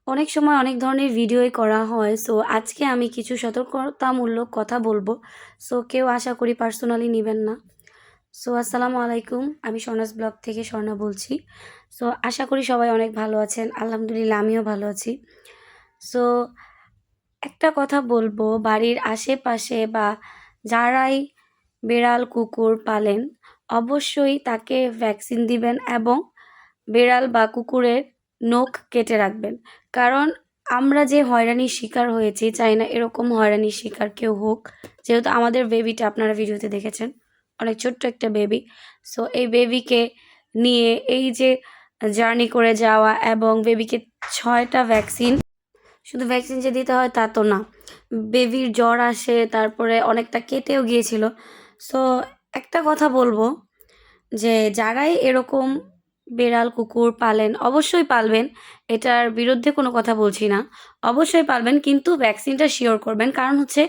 অনেক সময় অনেক ধরনের ভিডিওই করা হয়। সো আজকে আমি কিছু সতর্কতামূলক কথা বলবো। সো কেউ আশা করি পার্সোনালি নিবেন না। সো আসসালামু আলাইকুম। আমি স্বর্ণাস ব্লগ থেকে স্বর্ণা বলছি। সো আশা করি সবাই অনেক ভালো আছেন। আলহামদুলিল্লাহ আমিও ভালো আছি। সো একটা কথা বলবো, বাড়ির আশেপাশে বা যারাই বিড়াল কুকুর পালেন অবশ্যই তাকে ভ্যাকসিন দিবেন এবং বিড়াল বা কুকুরের নখ কেটে রাখবেন। কারণ আমরা যে হয়রানির শিকার হয়েছি চাই না এরকম হয়রানির শিকার কেউ হোক। যেহেতু আমাদের বেবিটা আপনারা ভিডিওতে দেখেছেন, অনেক ছোট্ট একটা বেবি। সো এই বেবিকে নিয়ে এই যে জার্নি করে যাওয়া এবং বেবিকে 6টা ভ্যাকসিন, শুধু ভ্যাকসিন যে দিতে হয় তা তো না, বেবির জ্বর আসে, তারপরে অনেকটা কেটেও গিয়েছিল। সো একটা কথা বলবো যে যারাই এরকম বেড়াল কুকুর পালেন অবশ্যই পালবেন, এটার বিরুদ্ধে কোনো কথা বলছি না, অবশ্যই পালবেন, কিন্তু ভ্যাকসিনটা শিওর করবেন। কারণ হচ্ছে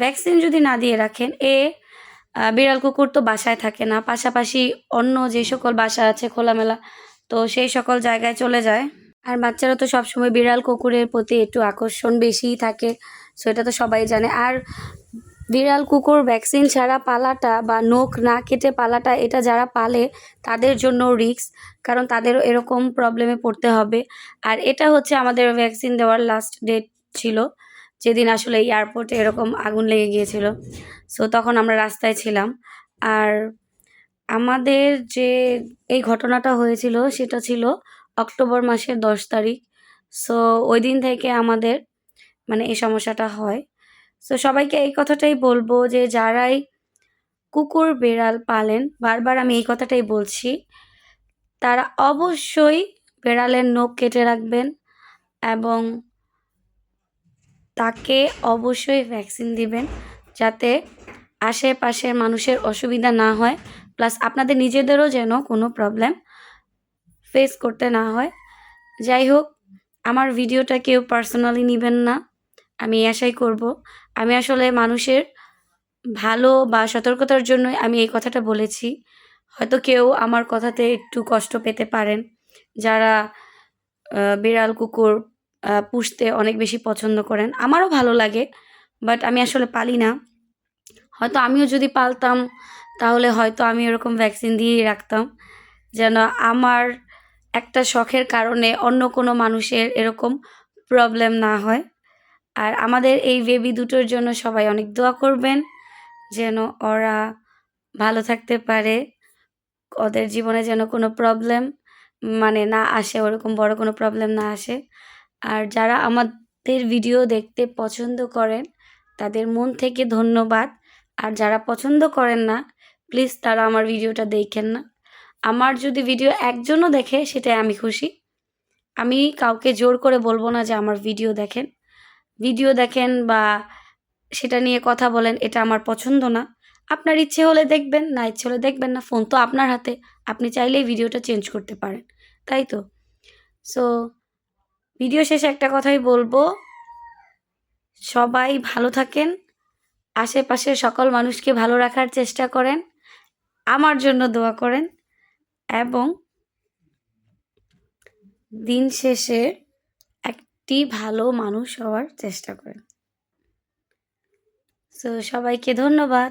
ভ্যাকসিন যদি না দিয়ে রাখেন বিড়াল কুকুর তো বাসায় থাকে না, পাশাপাশি অন্য যে সকল বাসা আছে খোলামেলা, তো সেই সকল জায়গায় চলে যায়। আর বাচ্চারা তো সবসময় বিড়াল কুকুরের প্রতি একটু আকর্ষণ বেশিই থাকে। সো এটা তো সবাই জানে। আর বিড়াল কুকুর ভ্যাকসিন ছাড়া পালাটা বা নখ না কেটে পালাটা, এটা যারা পালে তাদের জন্য রিস্ক, কারণ তাদেরও এরকম প্রবলেমে পড়তে হবে। আর এটা হচ্ছে আমাদের ভ্যাকসিন দেওয়ার লাস্ট ডেট ছিল, যেদিন আসলে এয়ারপোর্টে এরকম আগুন লেগে গিয়েছিল। সো তখন আমরা রাস্তায় ছিলাম। আর আমাদের যে এই ঘটনাটা হয়েছিল সেটা ছিল অক্টোবর মাসের 10 তারিখ। সো ওই দিন থেকে আমাদের মানে এই সমস্যাটা হয়। সো সবাইকে এই কথাটাই বলবো যে যারাই কুকুর বেড়াল পালেন, বারবার আমি এই কথাটাই বলছি, তারা অবশ্যই বেড়ালের নখ কেটে রাখবেন এবং তাকে অবশ্যই ভ্যাকসিন দিবেন, যাতে আশেপাশের মানুষের অসুবিধা না হয়, প্লাস আপনাদের নিজেদেরও যেন কোনো প্রবলেম ফেস করতে না হয়। যাই হোক, আমার ভিডিওটা কেউ পার্সোনালি নেবেন না, আমি এই আশাই করব। আমি আসলে মানুষের ভালো বা সতর্কতার জন্যই আমি এই কথাটা বলেছি। হয়তো কেউ আমার কথাতে একটু কষ্ট পেতে পারেন, যারা বিড়াল কুকুর পুষতে অনেক বেশি পছন্দ করেন। আমারও ভালো লাগে, বাট আমি আসলে পালি না। হয়তো আমিও যদি পালতাম তাহলে হয়তো আমি ওরকম ভ্যাকসিন দিয়েই রাখতাম, যেন আমার একটা শখের কারণে অন্য কোনো মানুষের এরকম প্রবলেম না হয়। আর আমাদের এই বেবি দুটোর জন্য সবাই অনেক দোয়া করবেন, যেন ওরা ভালো থাকতে পারে, ওদের জীবনে যেন কোনো প্রবলেম মানে না আসে, ওরকম বড় কোনো প্রবলেম না আসে। আর যারা আমাদের ভিডিও দেখতে পছন্দ করেন তাদের মন থেকে ধন্যবাদ। আর যারা পছন্দ করেন না, প্লিজ তারা আমার ভিডিওটা দেখেন না। আমার যদি ভিডিও একজনও দেখে সেটাই আমি খুশি। আমি কাউকে জোর করে বলবো না যে আমার ভিডিও দেখেন। ভিডিও দেখেন বা সেটা নিয়ে কথা বলেন, এটা আমার পছন্দ না। আপনার ইচ্ছে হলে দেখবেন, না ইচ্ছে হলে দেখবেন না। ফোন তো আপনার হাতে, আপনি চাইলেই ভিডিওটা চেঞ্জ করতে পারেন, তাই তো? সো ভিডিও শেষে একটা কথাই বলবো, সবাই ভালো থাকেন, আশেপাশের সকল মানুষকে ভালো রাখার চেষ্টা করেন, আমার জন্য দোয়া করেন এবং দিন শেষে একটি ভালো মানুষ হওয়ার চেষ্টা করেন। সো সবাইকে ধন্যবাদ।